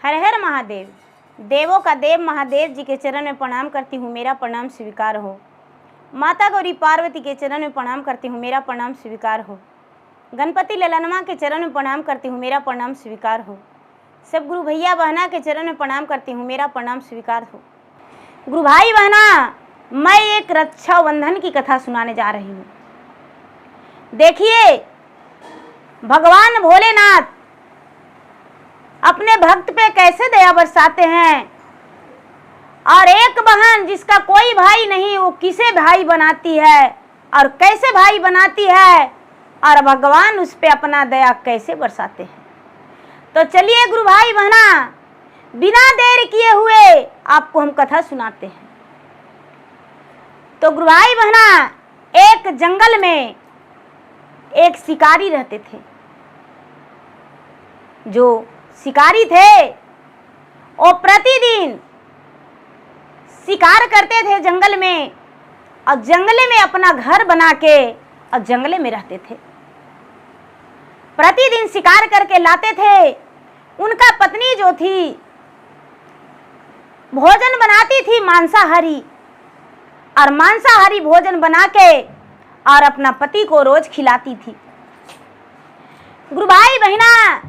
हर हर महादेव। देवों का देव महादेव जी के चरण में प्रणाम करती हूँ, मेरा प्रणाम स्वीकार हो। माता गौरी पार्वती के चरण में प्रणाम करती हूँ, मेरा प्रणाम स्वीकार हो। गणपति ललनमा के चरण में प्रणाम करती हूँ, मेरा प्रणाम स्वीकार हो। सब गुरु भैया बहना के चरण में प्रणाम करती हूँ, मेरा प्रणाम स्वीकार हो। गुरु भाई बहना, मैं एक रक्षा बंधन की कथा सुनाने जा रही हूँ। देखिए, भगवान भोलेनाथ अपने भक्त पे कैसे दया बरसाते हैं, और एक बहन जिसका कोई भाई नहीं वो किसे भाई बनाती है और कैसे भाई बनाती है, और भगवान उस पे अपना दया कैसे बरसाते हैं। तो चलिए गुरु भाई बहना, बिना देर किए हुए आपको हम कथा सुनाते हैं। तो गुरु भाई बहना, एक जंगल में एक शिकारी रहते थे। जो शिकारी थे वो प्रतिदिन शिकार करते थे जंगल में, और जंगले में अपना घर बना के और जंगले में रहते थे। प्रतिदिन शिकार करके लाते थे। उनका पत्नी जो थी भोजन बनाती थी मांसाहारी, और मांसाहारी भोजन बना के और अपना पति को रोज खिलाती थी। गुरु भाई बहना,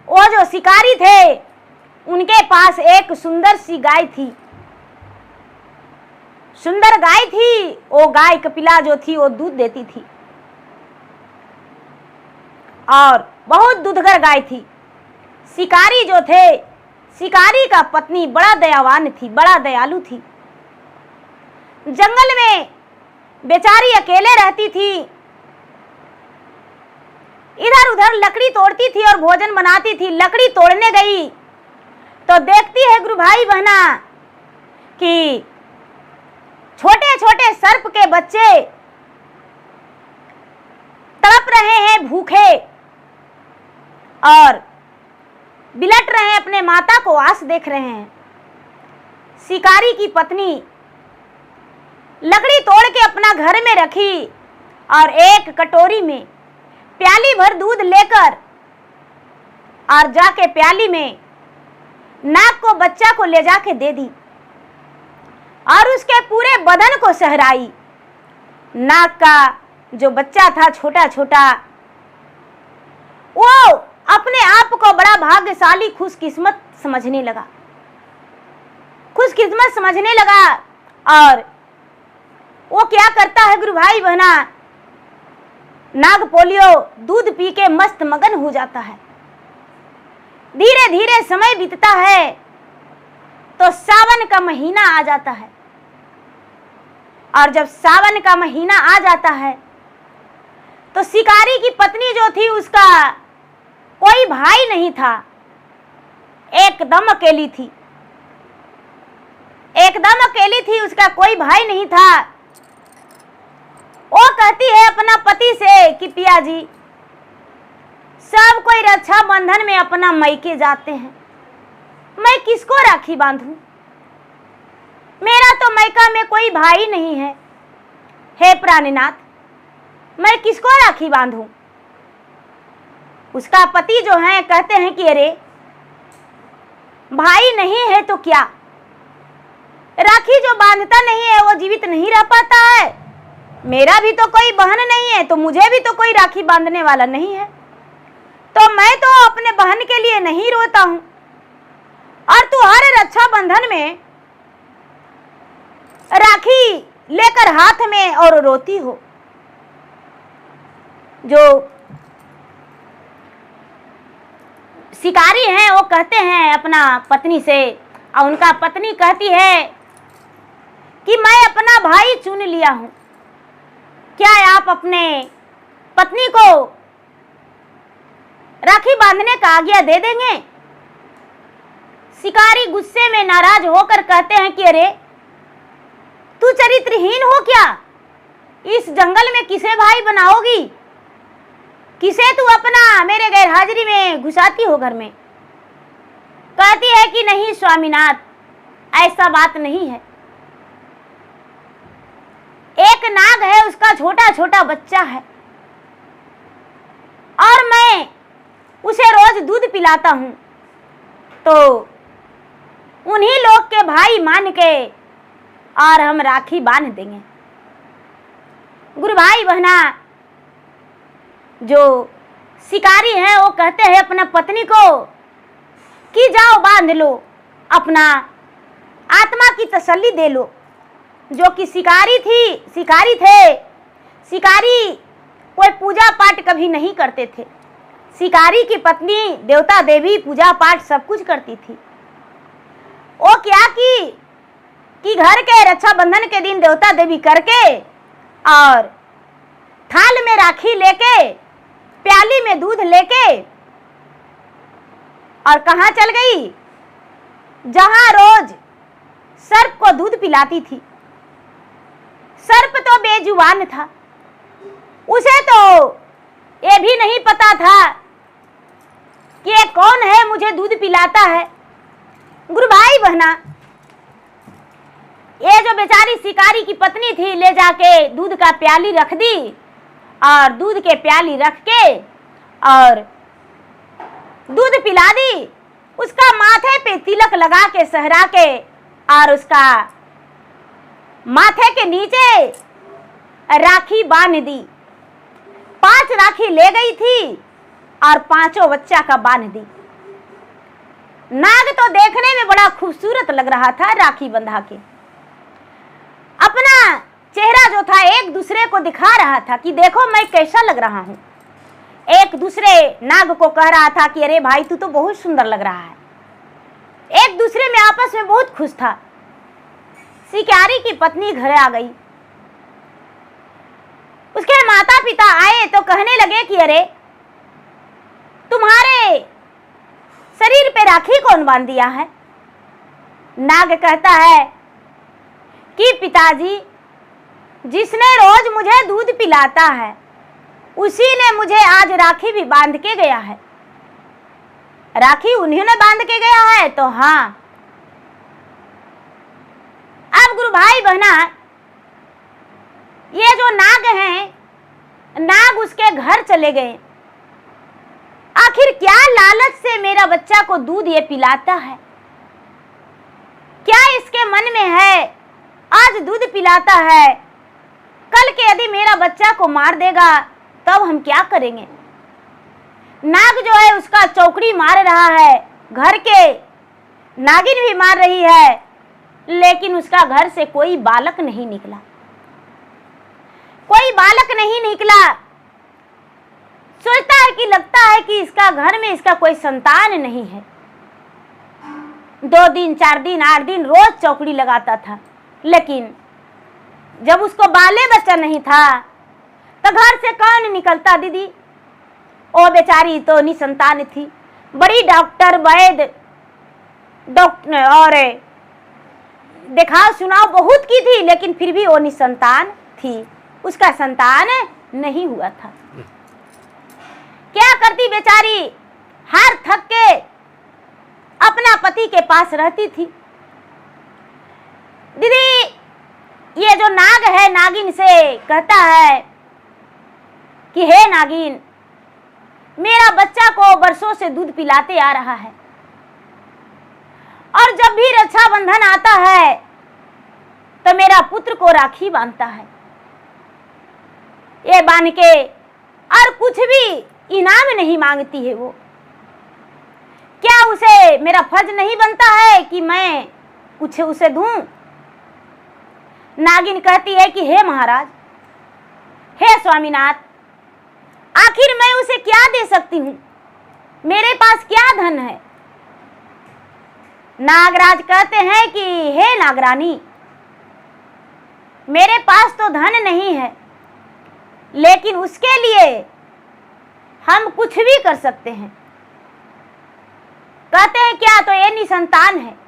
वो जो शिकारी थे उनके पास एक सुंदर सी गाय थी। सुंदर गाय थी। वो गाय कपिला जो थी वो दूध देती थी, और बहुत दूधगर गाय थी। शिकारी जो थे, शिकारी का पत्नी बड़ा दयावान थी, बड़ा दयालु थी। जंगल में बेचारी अकेले रहती थी, इधर उधर लकड़ी तोड़ती थी और भोजन बनाती थी। लकड़ी तोड़ने गई तो देखती है गुरु भाई बहना कि छोटे छोटे सर्प के बच्चे तड़प रहे हैं भूखे, और बिलट रहे हैं, अपने माता को आस देख रहे हैं। शिकारी की पत्नी लकड़ी तोड़ के अपना घर में रखी, और एक कटोरी में प्याली भर दूध लेकर और जाके प्याली में नाग को बच्चा को ले जाके दे दी, और उसके पूरे बदन को सहराई। नाग का जो बच्चा था छोटा छोटा, वो अपने आप को बड़ा भाग्यशाली खुशकिस्मत समझने लगा, खुशकिस्मत समझने लगा। और वो क्या करता है गुरु भाई बहना, नाग पोलियो दूध पी के मस्त मगन हो जाता है। धीरे धीरे समय बीतता है तो सावन का महीना आ जाता है, और जब सावन का महीना आ जाता है तो शिकारी की पत्नी जो थी उसका कोई भाई नहीं था, एकदम अकेली थी, एकदम अकेली थी, उसका कोई भाई नहीं था। वो कहती है अपना पति से कि पिया जी, सब कोई रक्षा बंधन में अपना मायके जाते हैं, मैं किसको राखी बांधूं? मेरा तो मायका में कोई भाई नहीं है। हे प्राणनाथ, मैं किसको राखी बांधूं? उसका पति जो है कहते हैं कि अरे भाई नहीं है तो क्या, राखी जो बांधता नहीं है वो जीवित नहीं रह पाता है। मेरा भी तो कोई बहन नहीं है, तो मुझे भी तो कोई राखी बांधने वाला नहीं है, तो मैं तो अपने बहन के लिए नहीं रोता हूं, और तू हर रक्षा बंधन में राखी लेकर हाथ में और रोती हो। जो शिकारी हैं वो कहते हैं अपना पत्नी से, और उनका पत्नी कहती है कि मैं अपना भाई चुन लिया हूं, क्या आप अपने पत्नी को राखी बांधने का आज्ञा दे देंगे? शिकारी गुस्से में नाराज होकर कहते हैं कि अरे तू चरित्रहीन हो क्या? इस जंगल में किसे भाई बनाओगी? किसे तू अपना मेरे गैर हाजिरी में घुसाती हो घर में? कहती है कि नहीं स्वामीनाथ, ऐसा बात नहीं है। एक नाग है, उसका छोटा छोटा बच्चा है, और मैं उसे रोज दूध पिलाता हूं, तो उन्हीं लोग के भाई मान के और हम राखी बांध देंगे। गुरु भाई बहना, जो शिकारी हैं वो कहते हैं अपना पत्नी को कि जाओ बांध लो, अपना आत्मा की तसल्ली दे लो। जो कि शिकारी थे, शिकारी कोई पूजा पाठ कभी नहीं करते थे। शिकारी की पत्नी देवता देवी पूजा पाठ सब कुछ करती थी। वो क्या कि घर के रक्षाबंधन के दिन देवता देवी करके और थाल में राखी लेके, प्याली में दूध लेके और कहाँ चल गई, जहां रोज सर्प को दूध पिलाती थी। सर्प तो बेजुबान था, उसे तो ये भी नहीं पता था कि ये कौन है मुझे दूध पिलाता है। गुरु भाई बहना, ये जो बेचारी शिकारी की पत्नी थी, ले जाके दूध का प्याली रख दी और दूध के प्याली रख के और दूध पिला दी। उसका माथे पे तिलक लगा के सहरा के और उसका माथे के नीचे राखी बांध दी। 5 राखी ले गई थी और 5 बच्चा का बांध दी। नाग तो देखने में बड़ा खूबसूरत लग रहा था, राखी बंधा के अपना चेहरा जो था एक दूसरे को दिखा रहा था कि देखो मैं कैसा लग रहा हूं। एक दूसरे नाग को कह रहा था कि अरे भाई तू तो बहुत सुंदर लग रहा है। एक दूसरे में आपस में बहुत खुश था। शिकारी की पत्नी घर आ गई। उसके माता पिता आए तो कहने लगे कि अरे तुम्हारे शरीर पे राखी कौन बांध दिया है। नाग कहता है कि पिताजी, जिसने रोज मुझे दूध पिलाता है उसी ने मुझे आज राखी भी बांध के गया है। राखी उन्होंने बांध के गया है तो हाँ। अब गुरु भाई बहना, ये जो नाग हैं, नाग उसके घर चले गए। आखिर क्या लालच से मेरा बच्चा को दूध ये पिलाता है, क्या इसके मन में है आज दूध पिलाता है, कल के यदि मेरा बच्चा को मार देगा तब हम क्या करेंगे। नाग जो है उसका चौकड़ी मार रहा है, घर के नागिन भी मार रही है, लेकिन उसका घर से कोई बालक नहीं निकला। कोई बालक नहीं निकला। सोचता है कि लगता है कि इसका घर में इसका कोई संतान नहीं है। 2 दिन 4 दिन 8 दिन रोज चौकड़ी लगाता था, लेकिन जब उसको बाले बच्चा नहीं था तो घर से कौन निकलता। दीदी ओ बेचारी तो निसंतान थी। बड़ी डॉक्टर वैद्य डॉक्टर और दिखाओ सुनाओ बहुत की थी, लेकिन फिर भी वो निसंतान थी। उसका संतान नहीं हुआ था। क्या करती बेचारी, हार थक के अपना पति के पास रहती थी। दीदी ये जो नाग है नागिन से कहता है कि हे नागिन, मेरा बच्चा को बरसों से दूध पिलाते आ रहा है और जब भी रक्षाबंधन आता है तो मेरा पुत्र को राखी बांधता है। ये बांध के और कुछ भी इनाम नहीं मांगती है। वो क्या उसे मेरा फर्ज नहीं बनता है कि मैं कुछ उसे दूं। नागिन कहती है कि हे महाराज, हे स्वामीनाथ, आखिर मैं उसे क्या दे सकती हूं, मेरे पास क्या धन है। नागराज कहते हैं कि हे नागरानी, मेरे पास तो धन नहीं है, लेकिन उसके लिए हम कुछ भी कर सकते हैं। कहते हैं क्या, तो ये निसंतान है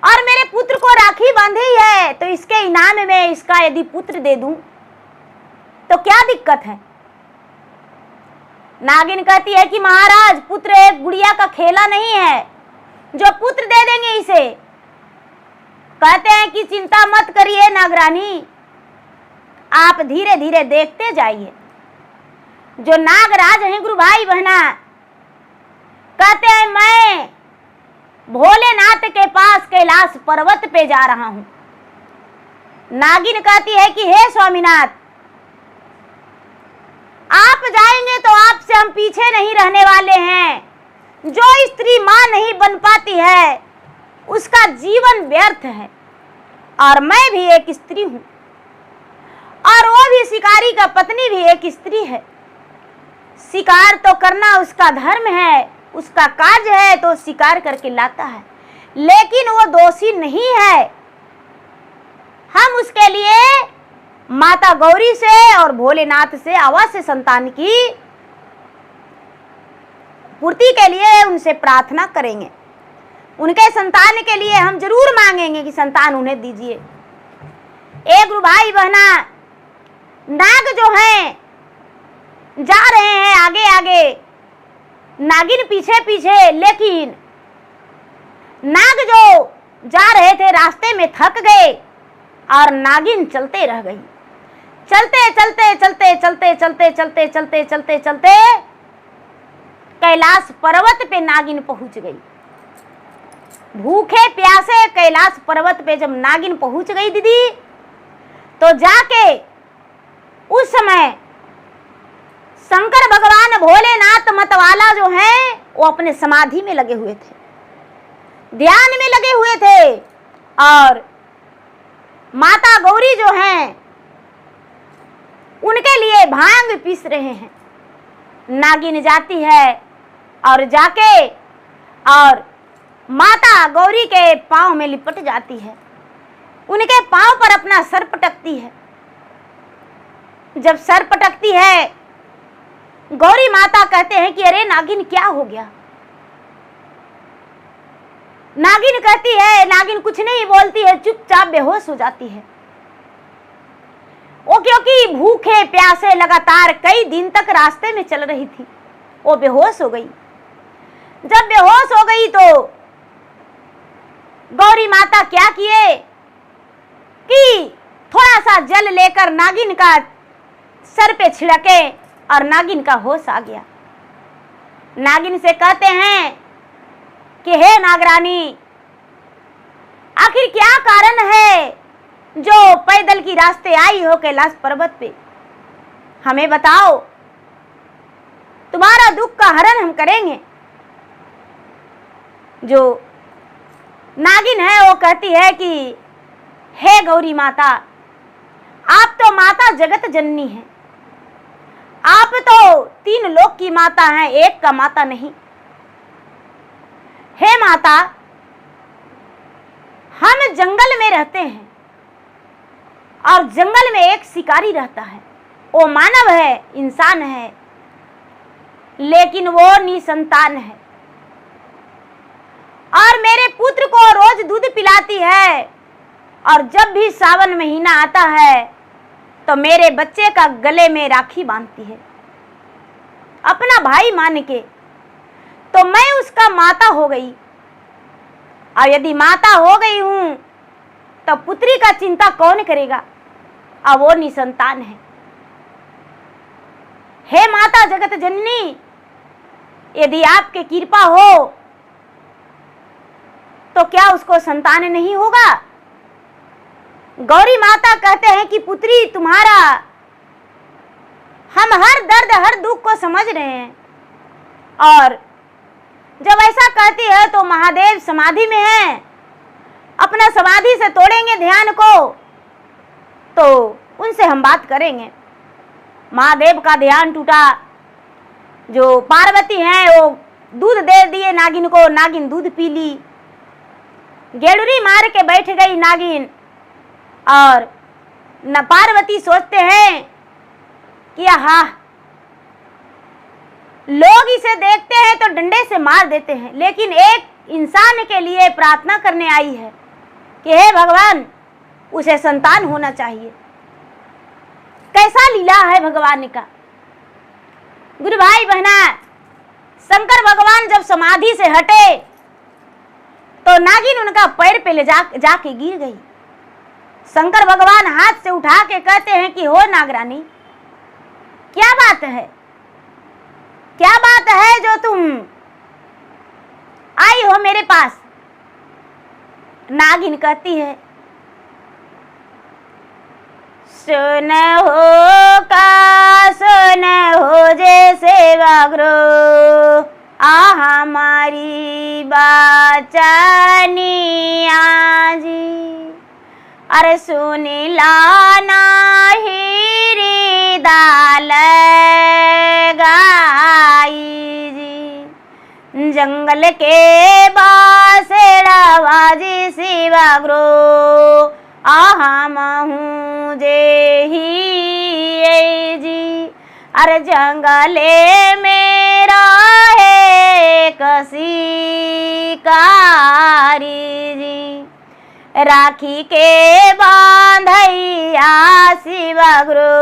और मेरे पुत्र को राखी बांधी है, तो इसके इनाम में इसका यदि पुत्र दे दूं तो क्या दिक्कत है। नागिन कहती है कि महाराज, पुत्र एक गुड़िया का खेला नहीं है जो पुत्र दे देंगे इसे। कहते हैं कि चिंता मत करिए नागरानी, आप धीरे धीरे देखते जाइए। जो नागराज हैं गुरु भाई बहना, कहते हैं मैं पास कैलाश पर्वत पे जा रहा हूं। नागिन कहती है कि हे स्वामीनाथ, आप जाएंगे तो आपसे हम पीछे नहीं रहने वाले हैं। जो स्त्री मां नहीं बन पाती है उसका जीवन व्यर्थ है, और मैं भी एक स्त्री हूं, और वो भी शिकारी का पत्नी भी एक स्त्री है। शिकार तो करना उसका धर्म है, उसका कार्य है, तो शिकार करके लाता है, लेकिन वो दोषी नहीं है। हम उसके लिए माता गौरी से और भोलेनाथ से अवश्य संतान की पूर्ति के लिए उनसे प्रार्थना करेंगे। उनके संतान के लिए हम जरूर मांगेंगे कि संतान उन्हें दीजिए। एक गुरु भाई बहना, नाग जो हैं जा रहे हैं आगे आगे, नागिन पीछे पीछे, लेकिन नाग जो जा रहे थे रास्ते में थक गए और नागिन चलते रह गई। चलते चलते चलते चलते चलते चलते चलते चलते चलते कैलाश पर्वत पे नागिन पहुंच गई। भूखे प्यासे कैलाश पर्वत पे जब नागिन पहुंच गई दीदी, तो जाके उस समय शंकर भगवान भोलेनाथ मतवाला जो हैं वो अपने समाधि में लगे हुए थे, ध्यान में लगे हुए थे, और माता गौरी जो हैं उनके लिए भांग पीस रहे हैं। नागिन जाती है और जाके और माता गौरी के पांव में लिपट जाती है, उनके पांव पर अपना सर पटकती है। जब सर पटकती है, गौरी माता कहते हैं कि अरे नागिन क्या हो गया। नागिन कहती है, नागिन कुछ नहीं बोलती है, चुपचाप बेहोश हो जाती है। वो क्योंकि भूखे प्यासे लगातार कई दिन तक रास्ते में चल रही थी, वो बेहोश हो गई। जब बेहोश हो गई तो गौरी माता क्या किए कि थोड़ा सा जल लेकर नागिन का सर पे छिड़के और नागिन का होश आ गया। नागिन से कहते हैं कि हे नागरानी, आखिर क्या कारण है जो पैदल की रास्ते आई हो कैलाश पर्वत पे, हमें बताओ, तुम्हारा दुख का हरण हम करेंगे। जो नागिन है वो कहती है कि हे गौरी माता, आप तो माता जगत जननी है, आप तो 3 लोक की माता हैं, एक का माता नहीं। हे माता, हम जंगल में रहते हैं और जंगल में एक शिकारी रहता है, वो मानव है, इंसान है, लेकिन वो निसंतान है, और मेरे पुत्र को रोज दूध पिलाती है, और जब भी सावन महीना आता है तो मेरे बच्चे का गले में राखी बांधती है अपना भाई मान के। तो मैं उसका माता हो गई, और यदि माता हो गई हूं तो पुत्री का चिंता कौन करेगा, और वो निसंतान है। हे माता जगत जननी, यदि आपके कृपा हो तो क्या उसको संतान नहीं होगा। गौरी माता कहते हैं कि पुत्री, तुम्हारा हम हर दर्द हर दुख को समझ रहे हैं, और जब ऐसा कहती है तो महादेव समाधि में हैं, अपना समाधि से तोड़ेंगे ध्यान को तो उनसे हम बात करेंगे। महादेव का ध्यान टूटा, जो पार्वती हैं वो दूध दे दिए नागिन को, नागिन दूध पी ली, गेड़ुरी मार के बैठ गई नागिन, और न पार्वती सोचते हैं कि आहा, लोग इसे देखते हैं तो डंडे से मार देते हैं, लेकिन एक इंसान के लिए प्रार्थना करने आई है कि हे भगवान, उसे संतान होना चाहिए। कैसा लीला है भगवान का। गुरु भाई बहना, शंकर भगवान जब समाधि से हटे तो नागिन उनका पैर पे ले जाके गिर गई। शंकर भगवान हाथ से उठा के कहते हैं कि हो नागरानी, क्या बात है, क्या बात है जो तुम आई हो मेरे पास। नागिन कहती है, सुन हो का सुन हो जैसे वाग्रो आ हमारी बाचनी आजी। अरे सुनी लाना हीरी दाल गाई जी, जंगल के बासेड़ा बाजी शिवाग्रो आहा महू जे ही जी। अरे जंगले में रहे कसी कारी जी, राखी के बांधैया शिवाग्रो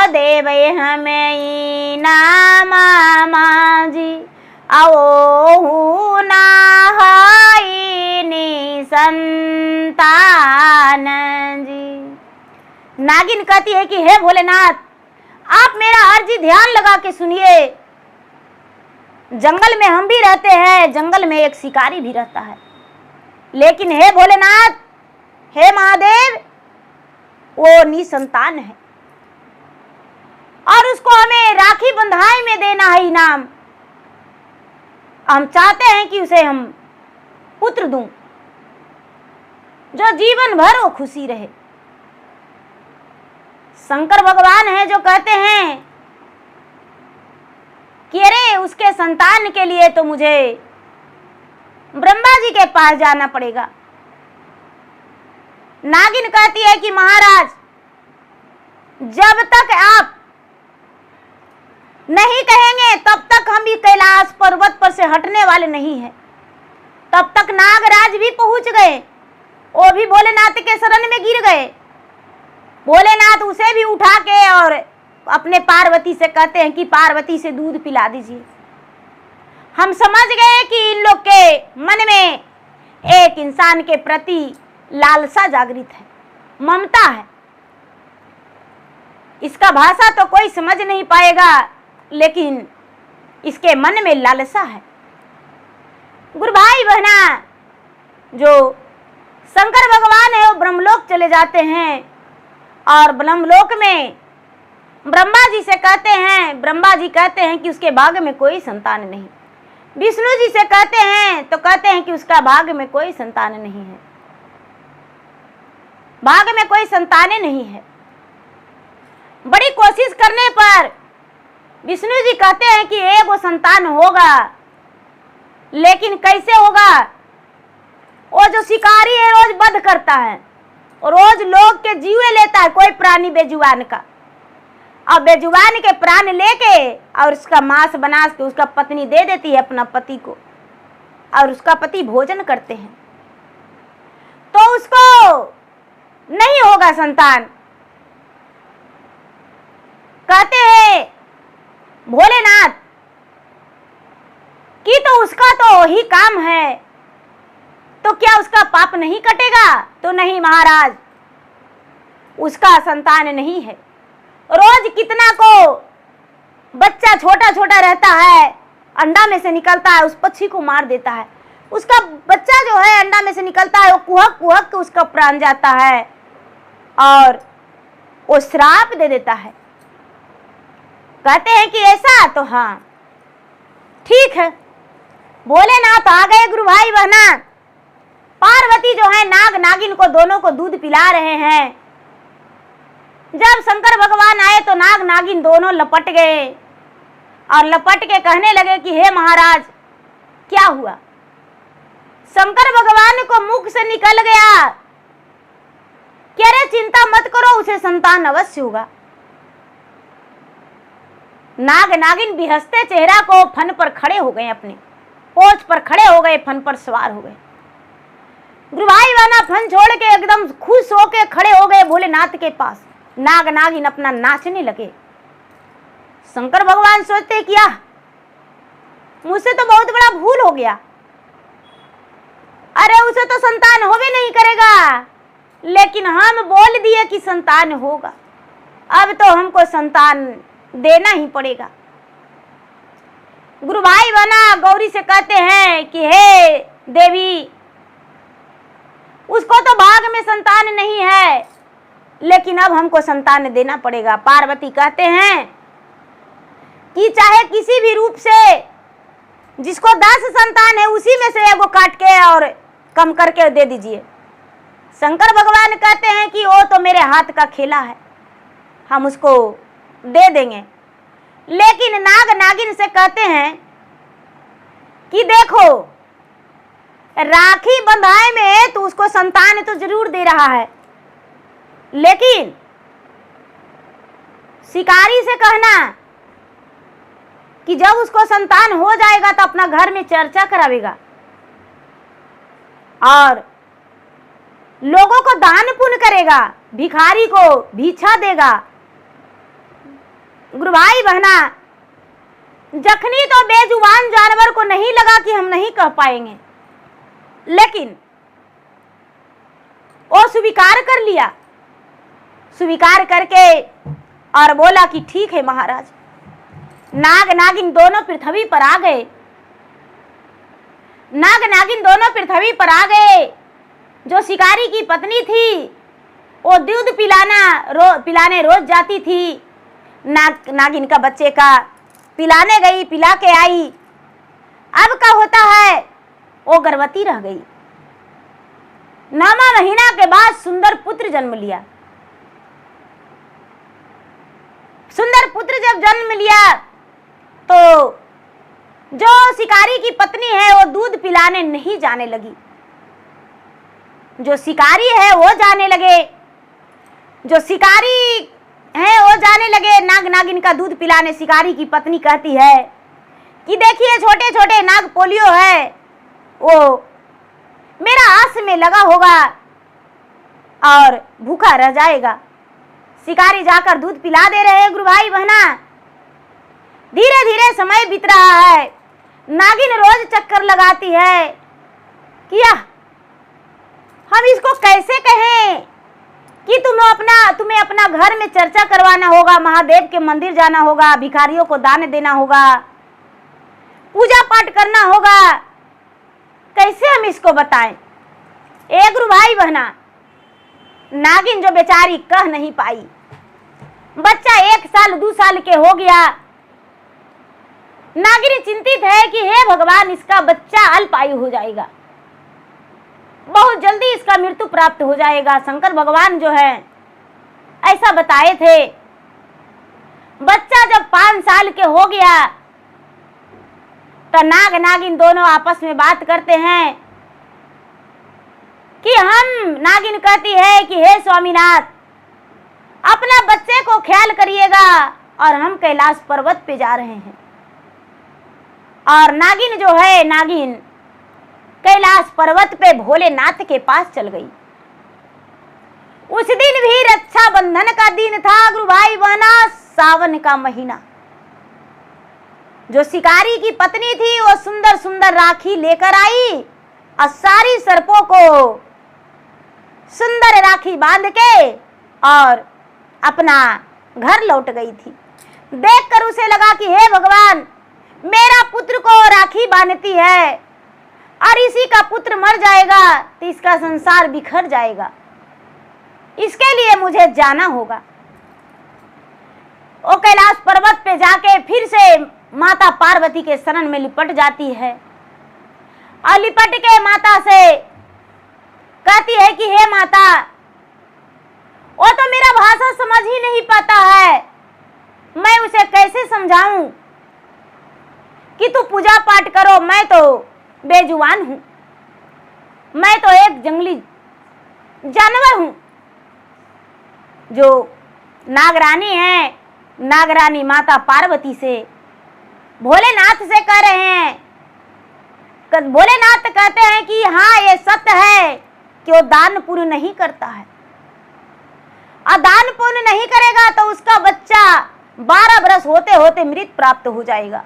देवे हमें नामा जी। आओ नहाई नि संतान जी। नागिन कहती है कि हे भोलेनाथ, आप मेरा अर्जी ध्यान लगा के सुनिए। जंगल में हम भी रहते हैं, जंगल में एक शिकारी भी रहता है, लेकिन हे भोलेनाथ, हे महादेव, वो निसंतान है और उसको हमें राखी बंधाई में देना है इनाम। हम चाहते हैं कि उसे हम पुत्र दूं जो जीवन भर वो खुशी रहे। शंकर भगवान है जो कहते हैं कि अरे उसके संतान के लिए तो मुझे ब्रह्मा जी के पास जाना पड़ेगा। नागिन कहती है कि महाराज, जब तक आप नहीं कहेंगे तब तक हम भी कैलाश पर्वत पर से हटने वाले नहीं हैं। तब तक नागराज भी पहुंच गए, वो भी भोलेनाथ के शरण में गिर गए। भोलेनाथ उसे भी उठा के और अपने पार्वती से कहते हैं कि पार्वती से दूध पिला दीजिए। हम समझ गए कि इन लोग के मन में एक इंसान के प्रति लालसा जागृत है, ममता है। इसका भाषा तो कोई समझ नहीं पाएगा, लेकिन इसके मन में लालसा है। गुरु भाई बहना, जो शंकर भगवान है वो ब्रह्मलोक चले जाते हैं और ब्रह्मलोक में ब्रह्मा जी से कहते हैं, ब्रह्मा जी कहते हैं कि उसके भाग्य में कोई संतान नहीं। विष्णु जी से कहते हैं तो कहते हैं कि उसका भाग्य में कोई संतान नहीं है, भाग्य में कोई संतानें नहीं है। बड़ी कोशिश करने पर विष्णु जी कहते हैं कि एक वो संतान होगा, लेकिन कैसे होगा? वो जो शिकारी है रोज वध करता है और रोज लोग के जीवे लेता है, कोई प्राणी बेजुबान का, और बेजुबान के प्राण लेके और उसका मांस बना के उसका पत्नी दे देती है अपना पति को, और उसका पति भोजन करते हैं, तो उसको नहीं होगा संतान। कहते हैं भोलेनाथ कि तो उसका तो ही काम है, तो क्या उसका पाप नहीं कटेगा? तो नहीं महाराज, उसका संतान नहीं है। रोज कितना को बच्चा छोटा छोटा रहता है, अंडा में से निकलता है, उस पक्षी को मार देता है। उसका बच्चा जो है अंडा में से निकलता है, वो कुहक कुहक के उसका प्राण जाता है और वो श्राप दे देता है। कहते हैं कि ऐसा, तो हाँ ठीक है। भोलेनाथ आ गए गुरु भाई बहना। पार्वती जो है नाग नागिन को दोनों को दूध पिला रहे हैं। जब शंकर भगवान आए तो नाग नागिन दोनों लपट गए और लपट के कहने लगे कि हे महाराज, क्या हुआ? शंकर भगवान को मुख से निकल गया कि अरे चिंता मत करो, उसे संतान अवश्य होगा। नाग नागिन भी हंसते चेहरा को फन पर खड़े हो गए, अपने पोच पर खड़े हो गए, फन पर सवार हो गए। गुरु भाई बहना फन छोड़ के एकदम खुश होके खड़े हो गए भोलेनाथ के पास। नाग नागिन अपना नाचने लगे। शंकर भगवान सोचते किया मुझसे तो बहुत बड़ा भूल हो गया, अरे उसे तो संतान होवे नहीं करेगा, लेकिन हम बोल दिए कि संतान होगा, अब तो हमको संतान देना ही पड़ेगा। गुरु भाई बहना गौरी से कहते हैं कि हे देवी, उसको तो भाग में संतान नहीं है, लेकिन अब हमको संतान देना पड़ेगा। पार्वती कहते हैं कि चाहे किसी भी रूप से, जिसको 10 संतान है उसी में से एगो काट के और कम करके दे दीजिए। शंकर भगवान कहते हैं कि वो तो मेरे हाथ का खेला है, हम उसको दे देंगे। लेकिन नाग नागिन से कहते हैं कि देखो, राखी बंधाए में तो उसको संतान तो जरूर दे रहा है, लेकिन शिकारी से कहना कि जब उसको संतान हो जाएगा तो अपना घर में चर्चा करावेगा और लोगों को दान पुण्य करेगा, भिखारी को भिक्षा देगा। गुरु भाई बहना, जखनी तो बेजुबान जानवर को नहीं लगा कि हम नहीं कह पाएंगे, लेकिन वो स्वीकार कर लिया। स्वीकार करके और बोला कि ठीक है महाराज। नाग नागिन दोनों पृथ्वी पर आ गए। नाग नागिन दोनों पृथ्वी पर आ गए। जो शिकारी की पत्नी थी वो दूध पिलाने रोज जाती थी। नागिन का बच्चे का पिलाने गई, पिला के आई। अब क्या होता है, वो गर्भवती रह गई। 9वां महीना के बाद सुंदर पुत्र जन्म लिया। सुंदर पुत्र जब जन्म लिया तो जो शिकारी की पत्नी है वो दूध पिलाने नहीं जाने लगी। जो शिकारी है वो जाने लगे, जो शिकारी है वो जाने लगे नाग नागिन का दूध पिलाने। शिकारी की पत्नी कहती है कि देखिए छोटे छोटे नाग पोलियो है, वो मेरा आस में लगा होगा और भूखा रह जाएगा। शिकारी जाकर दूध पिला दे रहे हैं। गुरु भाई बहना, धीरे धीरे समय बीत रहा है। नागिन रोज चक्कर लगाती है कि हम इसको कैसे कहें कि तुम्हें अपना घर में चर्चा करवाना होगा, महादेव के मंदिर जाना होगा, भिखारियों को दान देना होगा, पूजा पाठ करना होगा। कैसे हम इसको बताएं? एक गुरु भाई बहना, नागिन जो बेचारी कह नहीं पाई। बच्चा 1 साल 2 साल के हो गया। नागिन चिंतित है कि हे भगवान, इसका बच्चा अल्पायु हो जाएगा, बहुत जल्दी इसका मृत्यु प्राप्त हो जाएगा। शंकर भगवान जो है ऐसा बताए थे। बच्चा जब 5 साल के हो गया तो नाग नागिन दोनों आपस में बात करते हैं कि नागिन कहती है कि हे स्वामीनाथ, अपना बच्चे को ख्याल करिएगा और हम कैलाश पर्वत पे जा रहे हैं। और नागिन जो है, नागिन कैलाश पर्वत पे भोलेनाथ के पास चल गई। उस दिन भी रक्षा बंधन का दिन था गुरु भाई बहना, सावन का महीना। जो शिकारी की पत्नी थी वो सुंदर सुंदर राखी लेकर आई और सारी सर्पों को सुंदर राखी बांध के और अपना घर लौट गई थी। देखकर उसे लगा कि हे भगवान, मेरा पुत्र को राखी बांधती है और इसी का पुत्र मर जाएगा तो इसका संसार बिखर जाएगा, इसके लिए मुझे जाना होगा। वो कैलाश पर्वत पे जाके फिर से माता पार्वती के शरण में लिपट जाती है और लिपट के माता से कहती है कि हे माता, वो तो मेरा भाषा समझ ही नहीं पाता है, मैं उसे कैसे समझाऊं कि तू पूजा पाठ करो। मैं तो बेजुबान हूं, मैं तो एक जंगली जानवर हूं। जो नागरानी है, नागरानी माता पार्वती से भोलेनाथ से कह रहे हैं। भोलेनाथ कहते हैं कि हाँ, ये सत्य है कि वो दान पुण्य नहीं करता है, और दान पुण्य नहीं करेगा तो उसका बच्चा 12 वर्ष होते होते मृत प्राप्त हो जाएगा।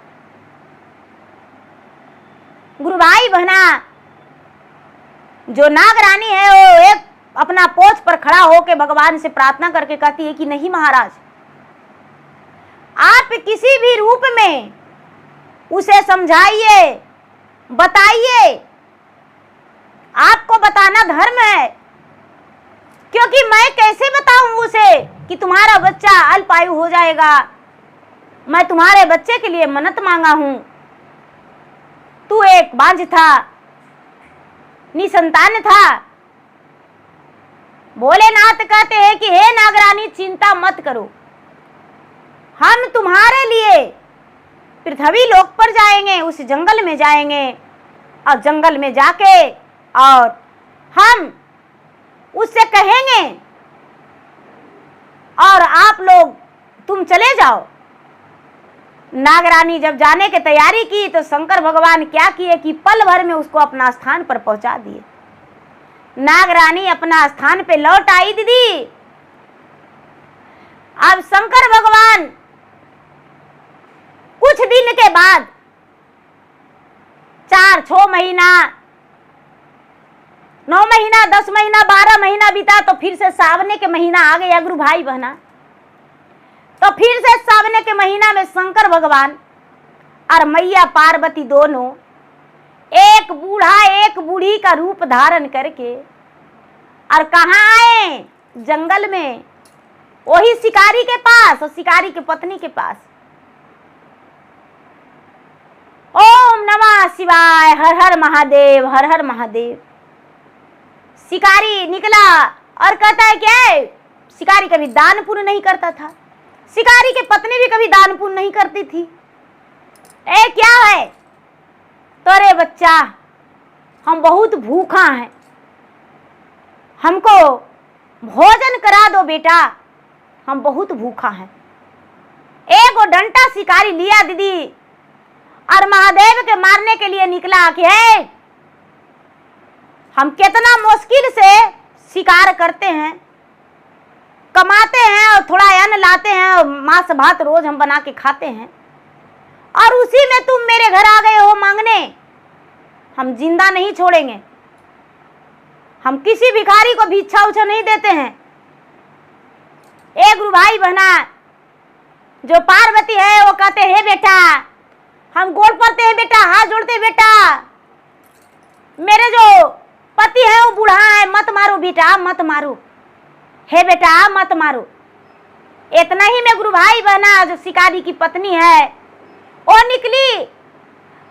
गुरु भाई बहना, जो नागरानी है वो एक अपना पोछ पर खड़ा होकर भगवान से प्रार्थना करके कहती है कि नहीं महाराज, आप किसी भी रूप में उसे समझाइए, बताइए आपको बताना धर्म है, क्योंकि मैं कैसे बताऊं उसे कि तुम्हारा बच्चा अल्पायु हो जाएगा। मैं तुम्हारे बच्चे के लिए मन्नत मांगा हूं। तू एक बांझ था, निसंतान था। भोलेनाथ कहते हैं कि हे नागरानी, चिंता मत करो, हम तुम्हारे लिए पृथ्वी लोक पर जाएंगे, उस जंगल में जाएंगे, और जंगल में जाके और हम उससे कहेंगे और आप लोग तुम चले जाओ। नागरानी जब जाने की तैयारी की तो शंकर भगवान क्या किए कि पल भर में उसको अपना स्थान पर पहुंचा दिए। नागरानी अपना स्थान पे लौट आई दीदी। अब शंकर भगवान कुछ दिन के बाद 4-6 महीना, 9 महीना, 10 महीना, 12 महीना बीता तो फिर से सावने के महीना आ गया गुरु भाई बहना। तो फिर से सावने के महीना में शंकर भगवान और मैया पार्वती दोनों एक बूढ़ा एक बूढ़ी का रूप धारण करके और कहाँ आए? जंगल में, वही शिकारी के पास और शिकारी की पत्नी के पास। ओम नमः शिवाय, हर हर महादेव, हर हर महादेव। शिकारी निकला और कहता है क्या? शिकारी कभी दान पुण्य नहीं करता था, शिकारी की पत्नी भी कभी दान पुण्य नहीं करती थी। ए क्या है? तो रे बच्चा, हम बहुत भूखा हैं, हमको भोजन करा दो बेटा, हम बहुत भूखा हैं। एक वो डंटा शिकारी लिया दीदी और महादेव के मारने के लिए निकला कि है हम कितना मुश्किल से शिकार करते हैं, कमाते हैं और थोड़ा अन्न लाते हैं और मांस भात रोज हम बना के खाते हैं, और उसी में तुम मेरे घर आ गए हो मांगने। हम जिंदा नहीं छोड़ेंगे, हम किसी भिखारी को भिक्षा उछा नहीं देते हैं। एक गुरु भाई बहना जो पार्वती है वो कहते हैं बेटा, हम गोड़ पड़ते हैं बेटा, हाथ जोड़ते हैं बेटा, मेरे जो पति है वो बूढ़ा है, मत मारो बेटा, मत मारो, हे बेटा मत मारो। इतना ही में गुरु भाई बहना जो शिकारी की पत्नी है वो निकली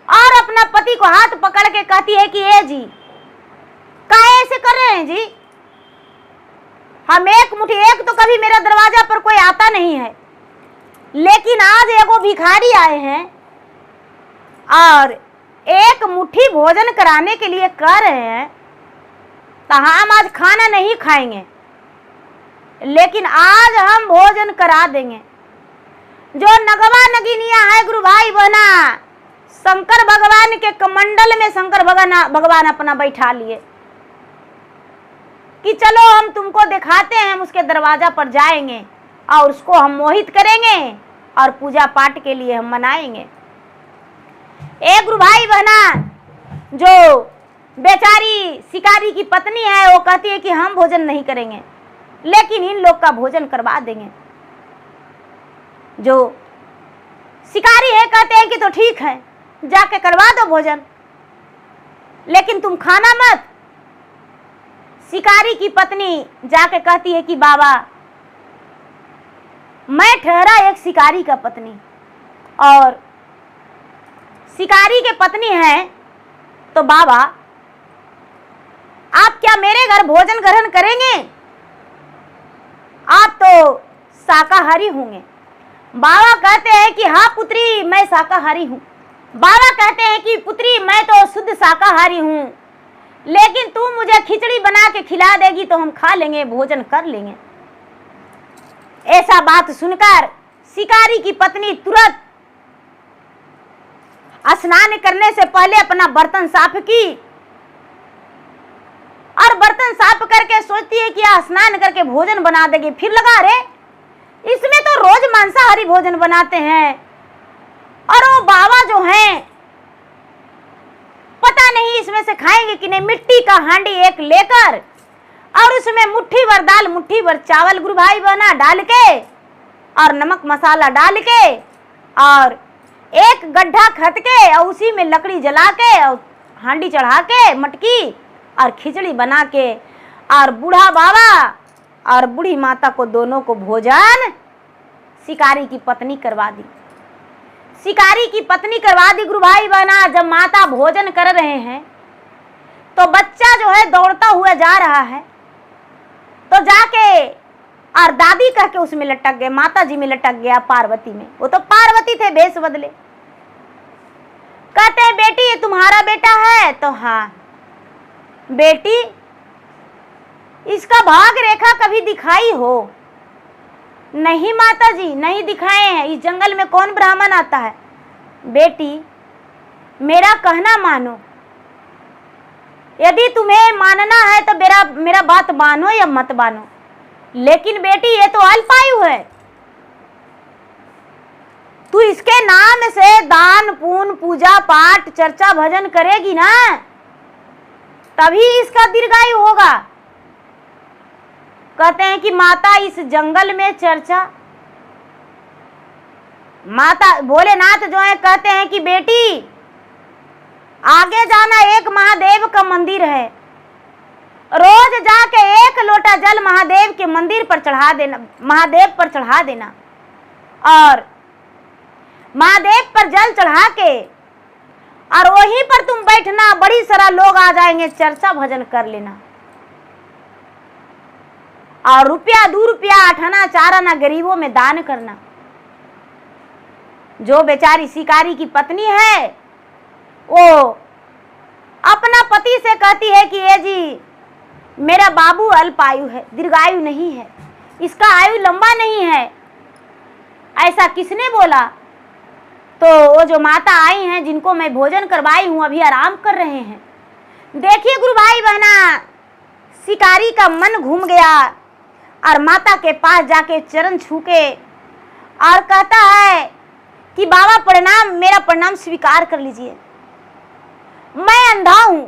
और अपना पति को हाथ पकड़ के कहती है कि ए जी काहे ऐसे कर रहे हैं जी, हम एक मुट्ठी, एक तो कभी मेरा दरवाजा पर कोई आता नहीं है, लेकिन आज एगो भिखारी आए हैं और एक मुट्ठी भोजन कराने के लिए कह रहे हैं, तो हम आज खाना नहीं खाएंगे, लेकिन आज हम भोजन करा देंगे। जो नगवा नगिनिया है गुरु भाई बहना, शंकर भगवान के कमंडल में शंकर भगवान अपना बैठा लिए कि चलो हम तुमको दिखाते हैं, हम उसके दरवाजा पर जाएंगे और उसको हम मोहित करेंगे और पूजा पाठ के लिए हम मनाएंगे। एक गुरु भाई बहना जो बेचारी शिकारी की पत्नी है वो कहती है कि हम भोजन नहीं करेंगे, लेकिन इन लोग का भोजन करवा देंगे। जो शिकारी है कहते हैं कि तो ठीक है, जाके करवा दो भोजन, लेकिन तुम खाना मत। शिकारी की पत्नी जाके कहती है कि बाबा मैं ठहरा एक शिकारी का पत्नी और शिकारी के पत्नी है, तो बाबा आप क्या मेरे घर भोजन ग्रहण करेंगे? आप तो शाकाहारी होंगे। बाबा कहते हैं कि हाँ पुत्री मैं शाकाहारी हूँ। बाबा कहते हैं कि पुत्री मैं तो शुद्ध शाकाहारी हूँ, लेकिन तू मुझे खिचड़ी बना के खिला देगी तो हम खा लेंगे, भोजन कर लेंगे। ऐसा बात सुनकर शिकारी की पत्नी तुरंत स्नान करने से पहले अपना बर्तन साफ की और बर्तन साफ करके सोचती है कि स्नान करके भोजन बना देगी। फिर लगा रे इसमें तो रोज मांसाहारी भोजन बनाते हैं, और वो बाबा जो हैं पता नहीं इसमें से खाएंगे कि नहीं। मिट्टी का हांडी एक लेकर और उसमें मुट्ठी भर दाल, मुट्ठी भर चावल गुरु भाई बहना डाल के और नमक मसाला डाल के और एक गड्ढा खद के और उसी में लकड़ी जला के और हांडी चढ़ा के मटकी और खिचड़ी बना के और बूढ़ा बाबा और बूढ़ी माता को दोनों को भोजन शिकारी की पत्नी करवा दी। शिकारी की पत्नी करवा दी गुरु भाई बहना। जब माता भोजन कर रहे हैं तो बच्चा जो है दौड़ता हुआ जा रहा है, तो जाके और दादी कह के उसमें लटक गए, माता जी में लटक गया, पार्वती में। वो तो पार्वती थे भेष बदले। कहते हैं बेटी ये तुम्हारा बेटा है? तो हाँ बेटी, इसका भाग रेखा कभी दिखाई हो? नहीं माता जी, नहीं दिखाए हैं। इस जंगल में कौन ब्राह्मण आता है? बेटी मेरा कहना मानो, यदि तुम्हें मानना है तो मेरा बात मानो या मत मानो, लेकिन बेटी ये तो अल्पायु है। तू इसके नाम से दान पुण्य पूजा पाठ चर्चा भजन करेगी ना, तभी इसका दीर्घायु होगा। कहते हैं कि माता इस जंगल में चर्चा, माता भोलेनाथ जो है कहते हैं कि बेटी आगे जाना, एक महादेव का मंदिर है, रोज जाके 1 लोटा जल महादेव के मंदिर पर चढ़ा देना, महादेव पर चढ़ा देना, और महादेव पर जल चढ़ा के और वहीं पर तुम बैठना, बड़ी सारा लोग आ जाएंगे, चर्चा भजन कर लेना, और रुपया 2 रुपया 8 आना 4 आना गरीबों में दान करना। जो बेचारी शिकारी की पत्नी है वो अपना पति से कहती है कि ये जी मेरा बाबू अल्पायु है, दीर्घायु नहीं है, इसका आयु लंबा नहीं है। ऐसा किसने बोला? तो वो जो माता आई हैं जिनको मैं भोजन करवाई हूँ अभी आराम कर रहे हैं। देखिए गुरु भाई बहना, शिकारी का मन घूम गया और माता के पास जाके चरण छू के और कहता है कि बाबा प्रणाम, मेरा प्रणाम स्वीकार कर लीजिए। मैं अंधा हूँ,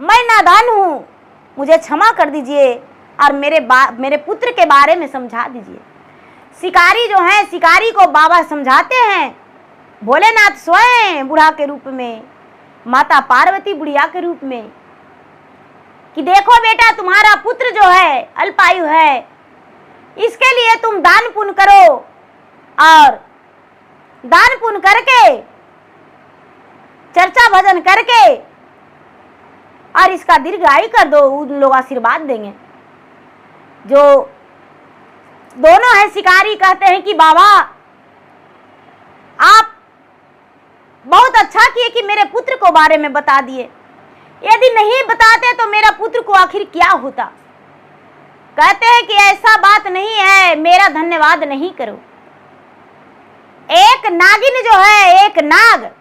मैं नादान हूँ, मुझे क्षमा कर दीजिए और मेरे पुत्र के बारे में समझा दीजिए। शिकारी जो है, शिकारी को बाबा समझाते हैं, भोलेनाथ स्वयं बूढ़ा के रूप में, माता पार्वती बुढ़िया के रूप में, कि देखो बेटा तुम्हारा पुत्र जो है अल्पायु है, इसके लिए तुम दान पुण्य करो, और दान पुण्य करके चर्चा भजन करके और इसका दीर्घायु कर दो, उन लोग आशीर्वाद देंगे। जो दोनों हैं शिकारी कहते हैं कि बाबा आप बहुत अच्छा किए कि मेरे पुत्र को बारे में बता दिए, यदि नहीं बताते तो मेरा पुत्र को आखिर क्या होता। कहते हैं कि ऐसा बात नहीं है, मेरा धन्यवाद नहीं करो। एक नागिन जो है, एक नाग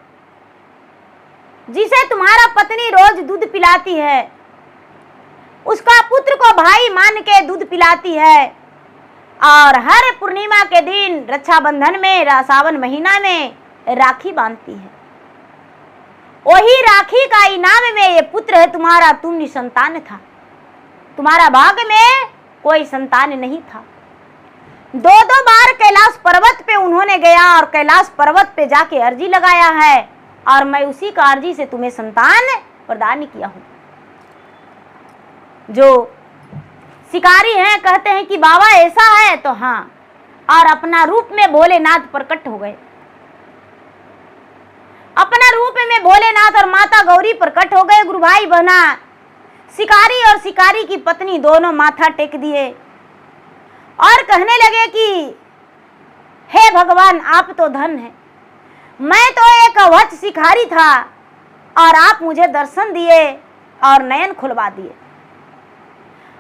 जिसे तुम्हारा पत्नी रोज दूध पिलाती है, उसका पुत्र को भाई मान के दूध पिलाती है, और हर पूर्णिमा के दिन रक्षाबंधन में, सावन महीना में राखी बांधती है। वही राखी का इनाम में ये पुत्र है तुम्हारा, तुम निसंतान था, तुम्हारा भाग में कोई संतान नहीं था। 2-2 बार कैलाश पर्वत पे उन्होंने गया और कैलाश पर्वत पे जाके अर्जी लगाया है, और मैं उसी का अर्जी से तुम्हें संतान प्रदान किया हूं। जो शिकारी हैं कहते हैं कि बाबा ऐसा है? तो हाँ, और अपना रूप में भोलेनाथ प्रकट हो गए। अपना रूप में भोलेनाथ और माता गौरी प्रकट हो गए। गुरु भाई बहना, शिकारी और शिकारी की पत्नी दोनों माथा टेक दिए और कहने लगे कि हे भगवान, आप तो धन है, मैं तो एक अवध शिकारी था और आप मुझे दर्शन दिए और नयन खुलवा दिए।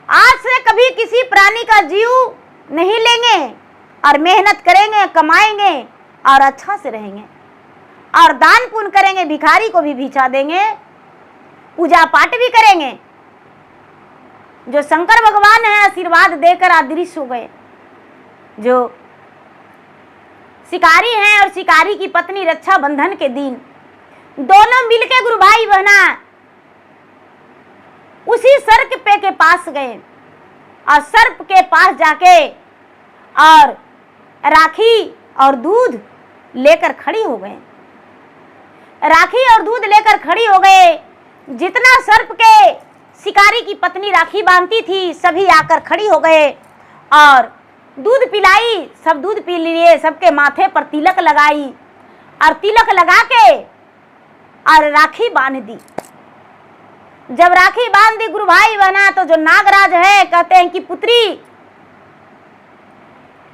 आज से कभी किसी प्राणी का जीव नहीं लेंगे और मेहनत करेंगे, कमाएंगे और अच्छा से रहेंगे, और दान पुण्य करेंगे, भिखारी को भी भिक्षा देंगे, पूजा पाठ भी करेंगे। जो शंकर भगवान है आशीर्वाद देकर अदृश्य हो गए। जो शिकारी हैं और शिकारी की पत्नी रक्षाबंधन के दिन दोनों मिलके गुरु भाई बहना उसी सर्प पे के पास गए और सर्प के पास जाके और राखी और दूध लेकर खड़ी हो गए। राखी और दूध लेकर खड़ी हो गए। जितना सर्प के शिकारी की पत्नी राखी बांधती थी, सभी आकर खड़ी हो गए और दूध पिलाई। सब दूध पी लिए, सबके माथे पर तिलक लगाई और तिलक लगा के और राखी बांध दी। जब राखी बांध दी गुरु भाई बहना, तो जो नागराज है कहते हैं कि पुत्री,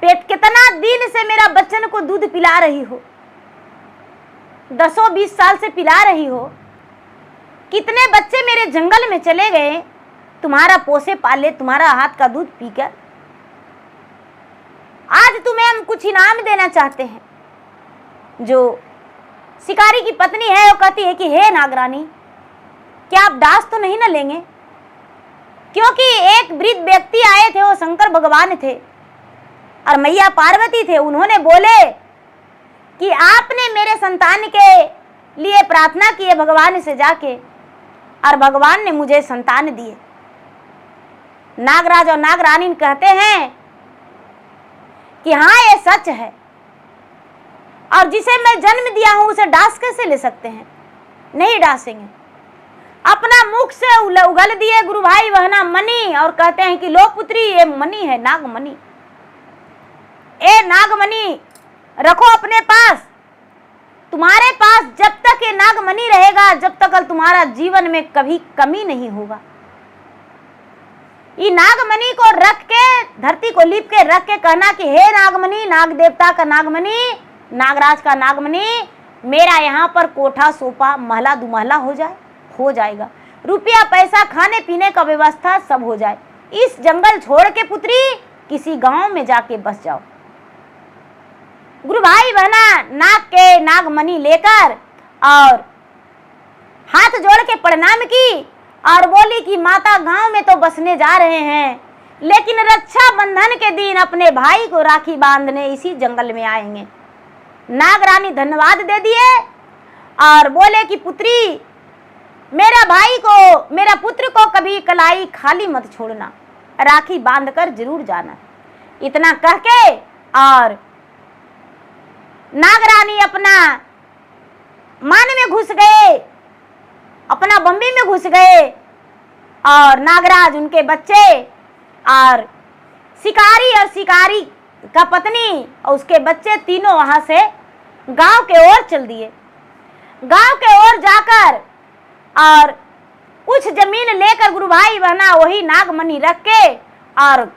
पेट कितना दिन से मेरा बच्चन को दूध पिला रही हो, 10-20 साल से पिला रही हो, कितने बच्चे मेरे जंगल में चले गए तुम्हारा पोसे पाले, तुम्हारा हाथ का दूध पीकर। आज तुम्हें हम कुछ इनाम देना चाहते हैं। जो शिकारी की पत्नी है वो कहती है कि हे नागरानी, क्या आप दास तो नहीं न लेंगे? क्योंकि एक वृद्ध व्यक्ति आए थे, वो शंकर भगवान थे और मैया पार्वती थे। उन्होंने बोले कि आपने मेरे संतान के लिए प्रार्थना की है भगवान से जाके, और भगवान ने मुझे संतान दिए। नागराज और नागरानी कहते हैं कि हाँ ये सच है, और जिसे मैं जन्म दिया हूं उसे डांस कैसे ले सकते हैं? नहीं डांसेंगे। अपना मुख से उगल दिए गुरु भाई बहना मणि और कहते हैं कि लो पुत्री, ये मणि है, नागमणि। ए नागमणि रखो अपने पास। तुम्हारे पास जब तक ये नागमणि रहेगा, जब तक तुम्हारा जीवन में कभी कमी नहीं होगा। ये नागमणि को रख के, धरती को लीप के रख के कहना कि हे नागमणि, नाग देवता का नागमणि, नागराज का नागमणि, मेरा यहाँ पर कोठा सोफा महला दुमहला हो जाएगा, रुपया पैसा खाने पीने का व्यवस्था सब हो जाए। इस जंगल छोड़ के पुत्री किसी गांव में जाके बस जाओ। गुरु भाई बहना नाग के नागमणि लेकर और हाथ जोड़ के प्रणाम की और बोली कि माता, गांव में तो बसने जा रहे हैं, लेकिन रक्षा बंधन के दिन अपने भाई को राखी बांधने इसी जंगल में आएंगे। नागरानी धन्यवाद दे दिए और बोले कि पुत्री, मेरा भाई को, मेरा पुत्र को कभी कलाई खाली मत छोड़ना, राखी बांधकर जरूर जाना। इतना कह के और नागरानी अपना मान में घुस गए, अपना बम्बी में घुस गए, और नागराज, उनके बच्चे और शिकारी का पत्नी और उसके बच्चे तीनों वहां से गांव के ओर चल दिए। गांव के ओर जाकर और कुछ जमीन लेकर गुरु भाई बहना वही नागमणि रख के और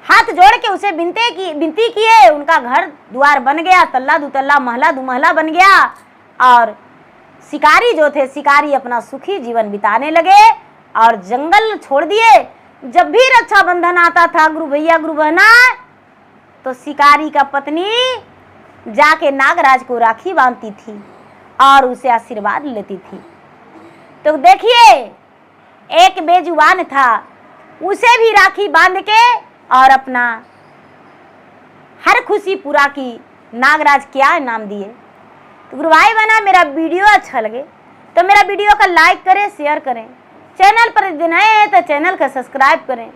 हाथ जोड़ के उसे विनती किए। उनका घर द्वार बन गया, तल्ला दुतल्ला महला दुमहला बन गया, और शिकारी जो थे, शिकारी अपना सुखी जीवन बिताने लगे और जंगल छोड़ दिए। जब भी रक्षाबंधन आता था गुरु भैया गुरु बहना, तो शिकारी का पत्नी जाके नागराज को राखी बांधती थी और उसे आशीर्वाद लेती थी। तो देखिए, एक बेजुबान था, उसे भी राखी बांध के और अपना हर खुशी पूरा की। नागराज क्या इनाम दिए। तो गुरु भाई बहना, मेरा वीडियो अच्छा लगे तो मेरा वीडियो का लाइक करें, शेयर करें। चैनल पर यदि नए हैं तो चैनल का सब्सक्राइब करें,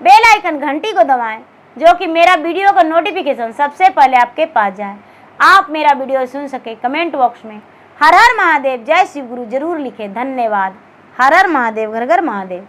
बेल आइकन घंटी को दबाएं, जो कि मेरा वीडियो का नोटिफिकेशन सबसे पहले आपके पास जाए, आप मेरा वीडियो सुन सके। कमेंट बॉक्स में हर हर महादेव, जय शिव गुरु जरूर लिखें। धन्यवाद। हर हर महादेव, घर घर महादेव।